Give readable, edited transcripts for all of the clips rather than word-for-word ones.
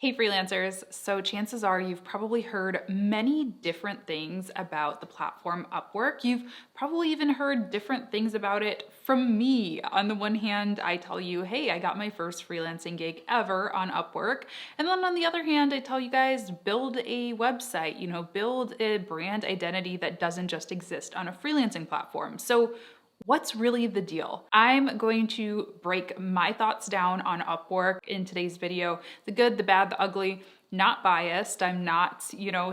Hey freelancers, so chances are you've probably heard many different things about the platform Upwork. You've probably even heard different things about it from me. On the one hand, I tell you, hey, I got my first freelancing gig ever on Upwork. And then on the other hand, I tell you guys, build a website, build a brand identity that doesn't just exist on a freelancing platform. So what's really the deal? I'm going to break my thoughts down on Upwork in today's video. The good, the bad, the ugly, not biased. I'm not,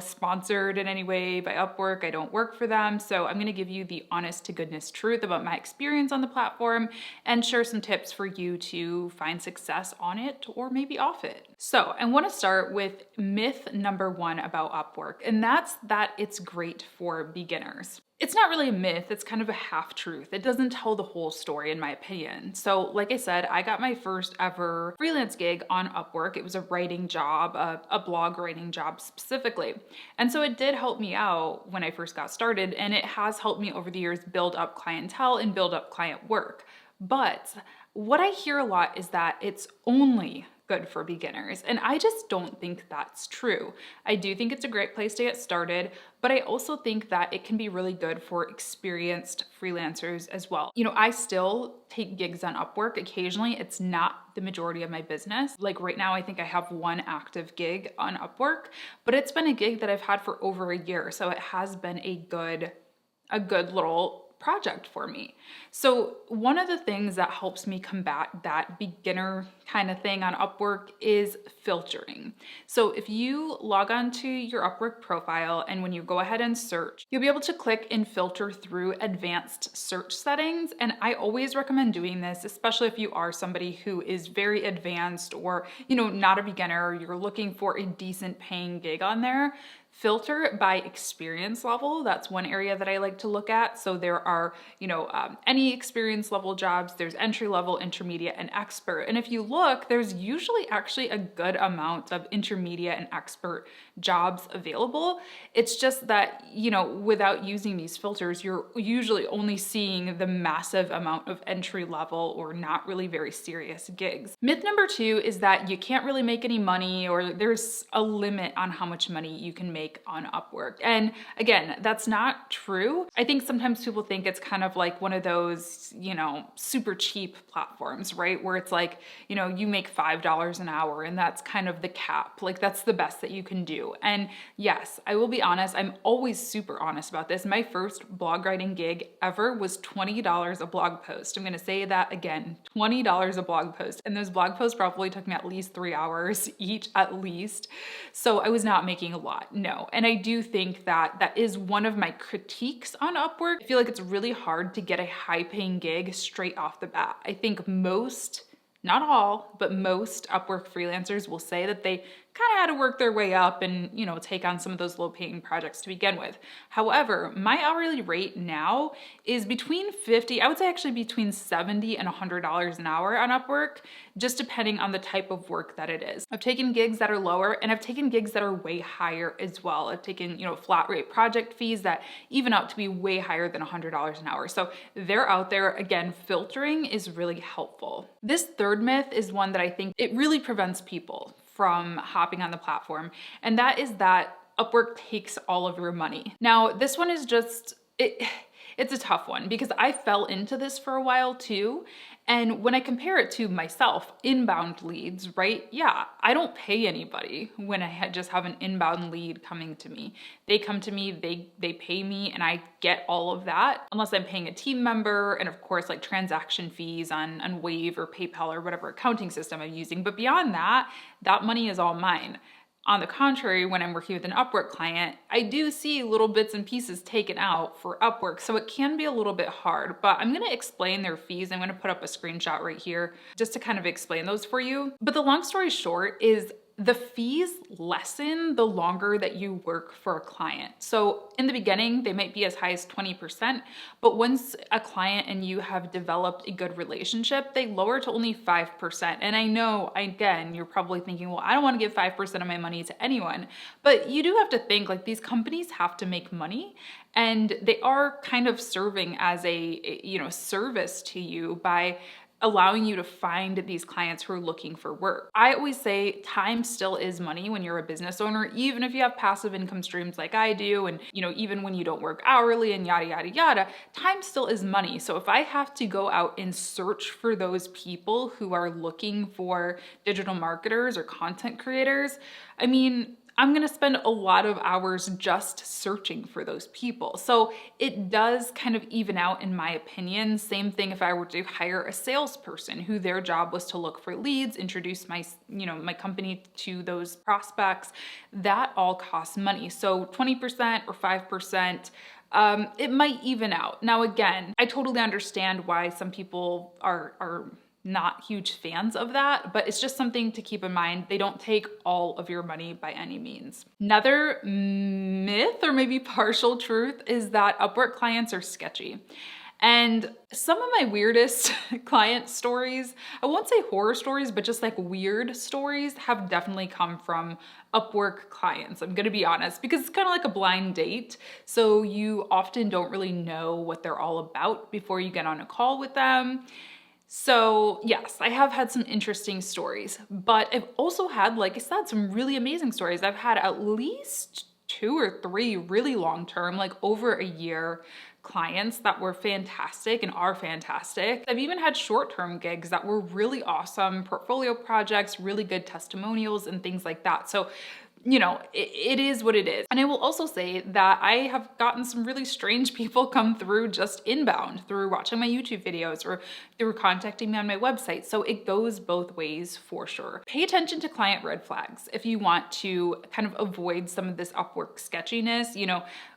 sponsored in any way by Upwork. I don't work for them. So I'm gonna give you the honest to goodness truth about my experience on the platform and share some tips for you to find success on it or maybe off it. So I wanna start with myth number one about Upwork, and that's that it's great for beginners. It's not really a myth, it's kind of a half truth. It doesn't tell the whole story in my opinion. So like I said, I got my first ever freelance gig on Upwork. It was a writing job, a blog writing job specifically. And so it did help me out when I first got started, and it has helped me over the years build up clientele and build up client work. But what I hear a lot is that it's only good for beginners. And I just don't think that's true. I do think it's a great place to get started, but I also think that it can be really good for experienced freelancers as well. I still take gigs on Upwork occasionally. It's not the majority of my business. Like right now, I think I have one active gig on Upwork, but it's been a gig that I've had for over a year. So it has been a good little project for me. So one of the things that helps me combat that beginner kind of thing on Upwork is filtering. So if you log on to your Upwork profile and when you go ahead and search, you'll be able to click and filter through advanced search settings. And I always recommend doing this, especially if you are somebody who is very advanced or, not a beginner, you're looking for a decent paying gig on there. Filter by experience level. That's one area that I like to look at. So there are, any experience level jobs, there's entry level, intermediate, and expert. And if you look, there's usually actually a good amount of intermediate and expert jobs available. It's just that, without using these filters, you're usually only seeing the massive amount of entry level or not really very serious gigs. Myth number two is that you can't really make any money or there's a limit on how much money you can make on Upwork. And again, that's not true. I think sometimes people think it's kind of like one of those, super cheap platforms, right? Where it's like, you make $5 an hour and that's kind of the cap. Like that's the best that you can do. And yes, I will be honest, I'm always super honest about this. My first blog writing gig ever was $20 a blog post. I'm going to say that again, $20 a blog post. And those blog posts probably took me at least 3 hours each at least. So I was not making a lot. No. And I do think that that is one of my critiques on Upwork. I feel like it's really hard to get a high paying gig straight off the bat. I think most, not all, but most Upwork freelancers will say that they kind of had to work their way up and, take on some of those low paying projects to begin with. However, my hourly rate now is between 50, I would say actually between $70 and $100 an hour on Upwork, just depending on the type of work that it is. I've taken gigs that are lower and I've taken gigs that are way higher as well. I've taken, flat rate project fees that even out to be way higher than $100 an hour. So they're out there. Again, filtering is really helpful. This third myth is one that I think it really prevents people from hopping on the platform, and that is that Upwork takes all of your money. Now, this one is just, it's a tough one because I fell into this for a while too. And when I compare it to myself, inbound leads, right? Yeah, I don't pay anybody when I just have an inbound lead coming to me. They come to me, they pay me, and I get all of that, unless I'm paying a team member, and of course, like transaction fees on Wave or PayPal or whatever accounting system I'm using. But beyond that, that money is all mine. On the contrary, when I'm working with an Upwork client, I do see little bits and pieces taken out for Upwork, so it can be a little bit hard, but I'm gonna explain their fees. I'm gonna put up a screenshot right here just to kind of explain those for you. But the long story short is the fees lessen the longer that you work for a client. So in the beginning, they might be as high as 20%, but once a client and you have developed a good relationship, they lower to only 5%. And I know, again, you're probably thinking, well, I don't want to give 5% of my money to anyone, but you do have to think like these companies have to make money, and they are kind of serving as a service to you by allowing you to find these clients who are looking for work. I always say time still is money when you're a business owner, even if you have passive income streams like I do, and even when you don't work hourly and yada yada yada, time still is money. So if I have to go out and search for those people who are looking for digital marketers or content creators, I mean, I'm going to spend a lot of hours just searching for those people. So it does kind of even out in my opinion. Same thing if I were to hire a salesperson who their job was to look for leads, introduce my company to those prospects. That all costs money. So 20% or 5%, it might even out. Now, again, I totally understand why some people are not huge fans of that, but it's just something to keep in mind. They don't take all of your money by any means. Another myth or maybe partial truth is that Upwork clients are sketchy. And some of my weirdest client stories, I won't say horror stories, but just like weird stories have definitely come from Upwork clients. I'm gonna be honest, because it's kind of like a blind date. So you often don't really know what they're all about before you get on a call with them. So yes, I have had some interesting stories, but I've also had, like I said, some really amazing stories. I've had at least 2 or 3 really long-term, like over a year clients that were fantastic and are fantastic. I've even had short-term gigs that were really awesome, portfolio projects, really good testimonials and things like that. So it is what it is. And I will also say that I have gotten some really strange people come through just inbound through watching my YouTube videos or through contacting me on my website. So it goes both ways for sure. Pay attention to client red flags if you want to kind of avoid some of this Upwork sketchiness.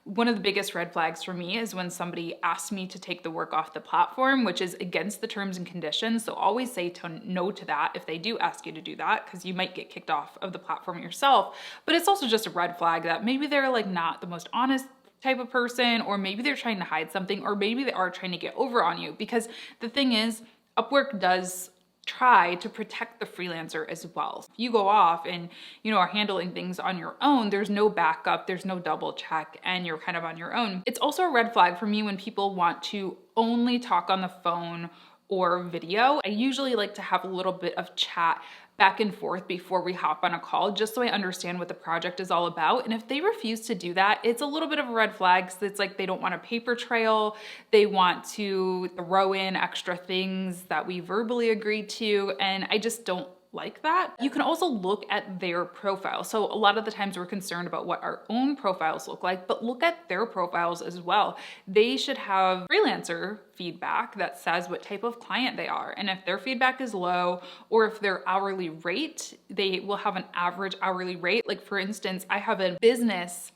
One of the biggest red flags for me is when somebody asks me to take the work off the platform, which is against the terms and conditions. So always say no to that if they do ask you to do that, because you might get kicked off of the platform yourself. But it's also just a red flag that maybe they're like not the most honest type of person, or maybe they're trying to hide something, or maybe they are trying to get over on you. Because the thing is, Upwork does try to protect the freelancer as well. If you go off and are handling things on your own, there's no backup, there's no double check, and you're kind of on your own. It's also a red flag for me when people want to only talk on the phone or video. I usually like to have a little bit of chat back and forth before we hop on a call, just so I understand what the project is all about. And if they refuse to do that, it's a little bit of a red flag. So it's like they don't want a paper trail. They want to throw in extra things that we verbally agreed to. And I just don't like that. You can also look at their profile. So a lot of the times we're concerned about what our own profiles look like, but look at their profiles as well. They should have freelancer feedback that says what type of client they are. And if their feedback is low, or if their hourly rate, they will have an average hourly rate. Like for instance, I have a business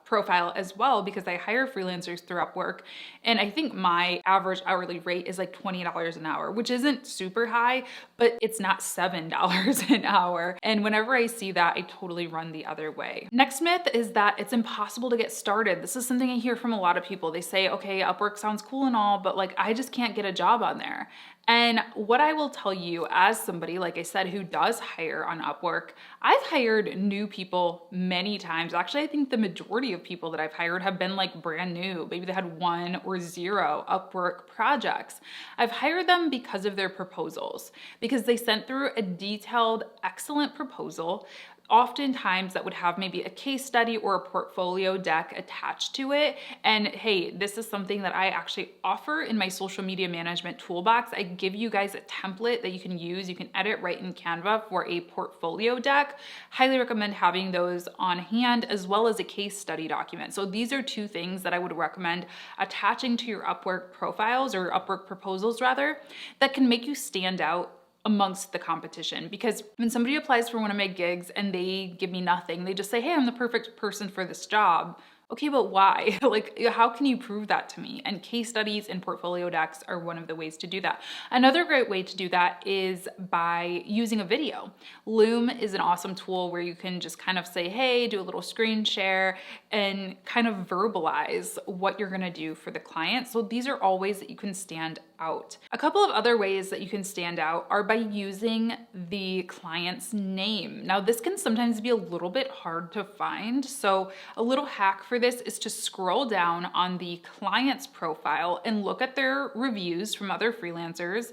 profile as well because I hire freelancers through Upwork. And I think my average hourly rate is like $20 an hour, which isn't super high, but it's not $7 an hour. And whenever I see that, I totally run the other way. Next myth is that it's impossible to get started. This is something I hear from a lot of people. They say, okay, Upwork sounds cool and all, but like, I just can't get a job on there. And what I will tell you as somebody, like I said, who does hire on Upwork, I've hired new people many times. Actually, I think the majority of people that I've hired have been like brand new. Maybe they had 1 or 0 Upwork projects. I've hired them because of their proposals, because they sent through a detailed, excellent proposal. Oftentimes that would have maybe a case study or a portfolio deck attached to it. And hey, this is something that I actually offer in my social media management toolbox. I give you guys a template that you can use. You can edit right in Canva for a portfolio deck. Highly recommend having those on hand, as well as a case study document. So these are 2 things that I would recommend attaching to your Upwork profiles, or Upwork proposals rather, that can make you stand out amongst the competition. Because when somebody applies for one of my gigs and they give me nothing, they just say, hey, I'm the perfect person for this job. Okay, but why? Like, how can you prove that to me? And case studies and portfolio decks are one of the ways to do that. Another great way to do that is by using a video. Loom is an awesome tool where you can just kind of say, hey, do a little screen share and kind of verbalize what you're gonna do for the client. So these are all ways that you can stand out. A couple of other ways that you can stand out are by using the client's name. Now, this can sometimes be a little bit hard to find. So a little hack for this is to scroll down on the client's profile and look at their reviews from other freelancers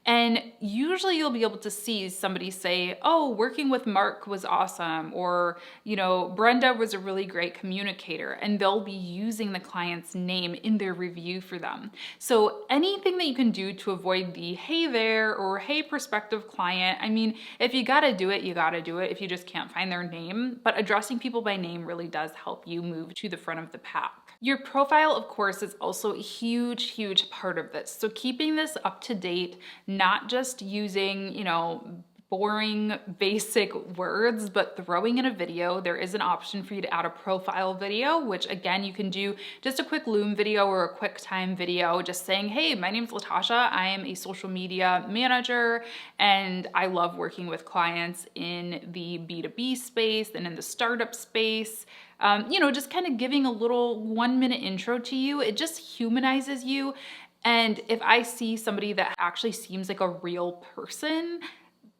And usually you'll be able to see somebody say, oh, working with Mark was awesome, or, Brenda was a really great communicator, and they'll be using the client's name in their review for them. So anything that you can do to avoid the hey there or hey prospective client, I mean, if you gotta do it, you gotta do it if you just can't find their name, but addressing people by name really does help you move to the front of the pack. Your profile, of course, is also a huge, huge part of this. So keeping this up to date, not just using, boring, basic words, but throwing in a video. There is an option for you to add a profile video, which again, you can do just a quick Loom video or a QuickTime video, just saying, hey, my name's Latasha. I am a social media manager, and I love working with clients in the B2B space and in the startup space. Just kind of giving a little 1-minute intro to you. It just humanizes you. And if I see somebody that actually seems like a real person,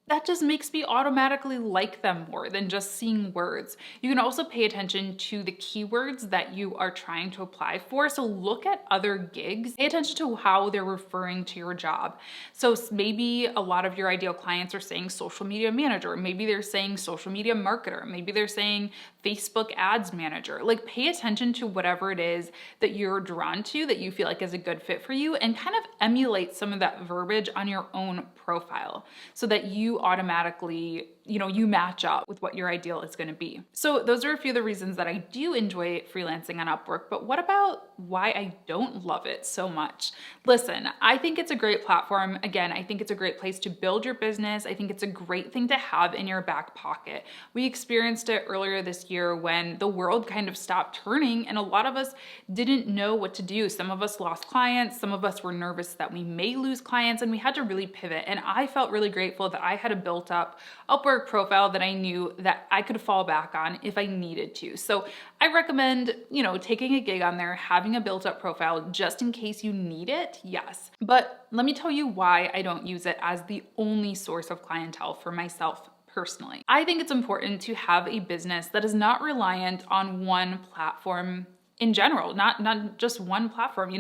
that just makes me automatically like them more than just seeing words. You can also pay attention to the keywords that you are trying to apply for. So look at other gigs, pay attention to how they're referring to your job. So maybe a lot of your ideal clients are saying social media manager. Maybe they're saying social media marketer. Maybe they're saying Facebook ads manager. Like, pay attention to whatever it is that you're drawn to, that you feel like is a good fit for you, and kind of emulate some of that verbiage on your own profile so that you automatically, you match up with what your ideal is going to be. So those are a few of the reasons that I do enjoy freelancing on Upwork, but what about why I don't love it so much? Listen, I think it's a great platform. Again, I think it's a great place to build your business. I think it's a great thing to have in your back pocket. We experienced it earlier this year when the world kind of stopped turning and a lot of us didn't know what to do. Some of us lost clients, some of us were nervous that we may lose clients, and we had to really pivot. And I felt really grateful that I had a built up Upwork profile that I knew that I could fall back on if I needed to. So I recommend, taking a gig on there, having a built up profile just in case you need it. Yes. But let me tell you why I don't use it as the only source of clientele for myself personally. I think it's important to have a business that is not reliant on one platform in general, not just one platform.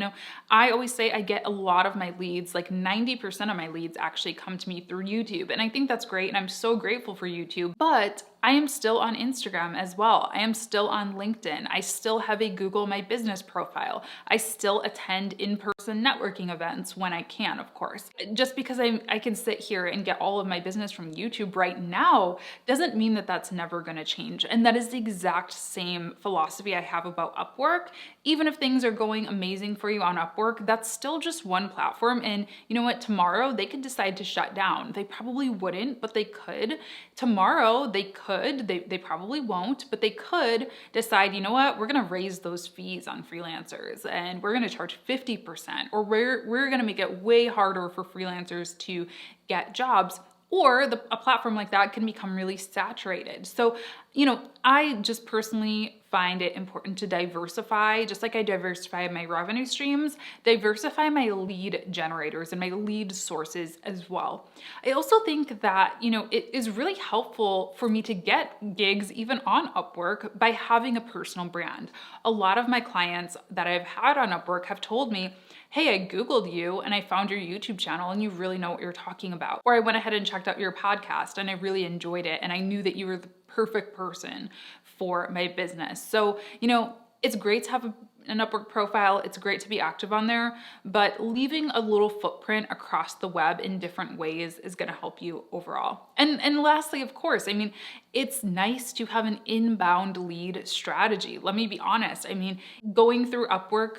I always say I get a lot of my leads, like 90% of my leads actually come to me through YouTube. And I think that's great. And I'm so grateful for YouTube, but I am still on Instagram as well. I am still on LinkedIn. I still have a Google My Business profile. I still attend in-person networking events when I can, of course. Just because I can sit here and get all of my business from YouTube right now doesn't mean that that's never gonna change. And that is the exact same philosophy I have about Upwork. Even if things are going amazing for you on Upwork, that's still just one platform. And you know what? Tomorrow they could decide to shut down. They probably wouldn't, but they could. Tomorrow they could. They probably won't, but they could decide, you know what, we're gonna raise those fees on freelancers and we're gonna charge 50%, or we're gonna make it way harder for freelancers to get jobs. Or a platform like that can become really saturated. So, I just personally find it important to diversify, just like I diversify my revenue streams, diversify my lead generators and my lead sources as well. I also think that, it is really helpful for me to get gigs even on Upwork by having a personal brand. A lot of my clients that I've had on Upwork have told me, hey, I Googled you and I found your YouTube channel and you really know what you're talking about. Or I went ahead and checked out your podcast and I really enjoyed it and I knew that you were the perfect person for my business. So, it's great to have an Upwork profile. It's great to be active on there, but leaving a little footprint across the web in different ways is going to help you overall. And lastly, of course, it's nice to have an inbound lead strategy. Let me be honest. Going through Upwork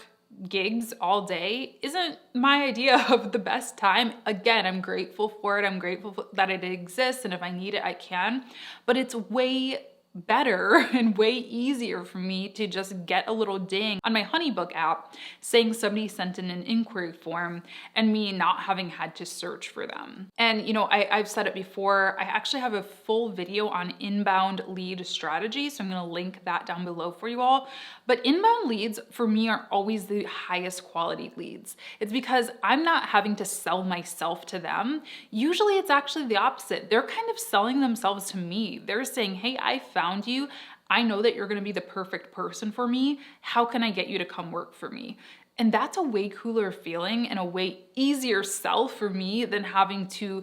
gigs all day isn't my idea of the best time. Again, I'm grateful for it. I'm grateful that it exists. And if I need it, I can. But it's way better and way easier for me to just get a little ding on my HoneyBook app saying somebody sent in an inquiry form and me not having had to search for them. And I've said it before, I actually have a full video on inbound lead strategy, so I'm going to link that down below for you all. But inbound leads for me are always the highest quality leads. It's because I'm not having to sell myself to them. Usually it's actually the opposite. They're kind of selling themselves to me. They're saying, hey, I found you. I know that you're going to be the perfect person for me. How can I get you to come work for me? And that's a way cooler feeling and a way easier sell for me than having to,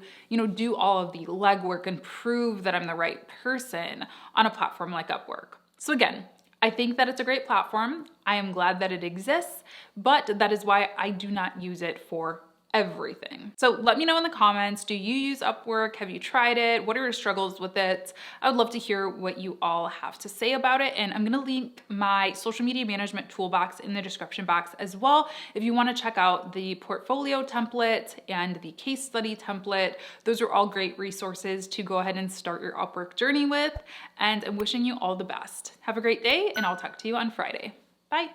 do all of the legwork and prove that I'm the right person on a platform like Upwork. So again, I think that it's a great platform. I am glad that it exists, but that is why I do not use it for everything. So let me know in the comments, do you use Upwork? Have you tried it? What are your struggles with it? I would love to hear what you all have to say about it. And I'm gonna link my social media management toolbox in the description box as well. If you wanna check out the portfolio template and the case study template, those are all great resources to go ahead and start your Upwork journey with. And I'm wishing you all the best. Have a great day, and I'll talk to you on Friday. Bye.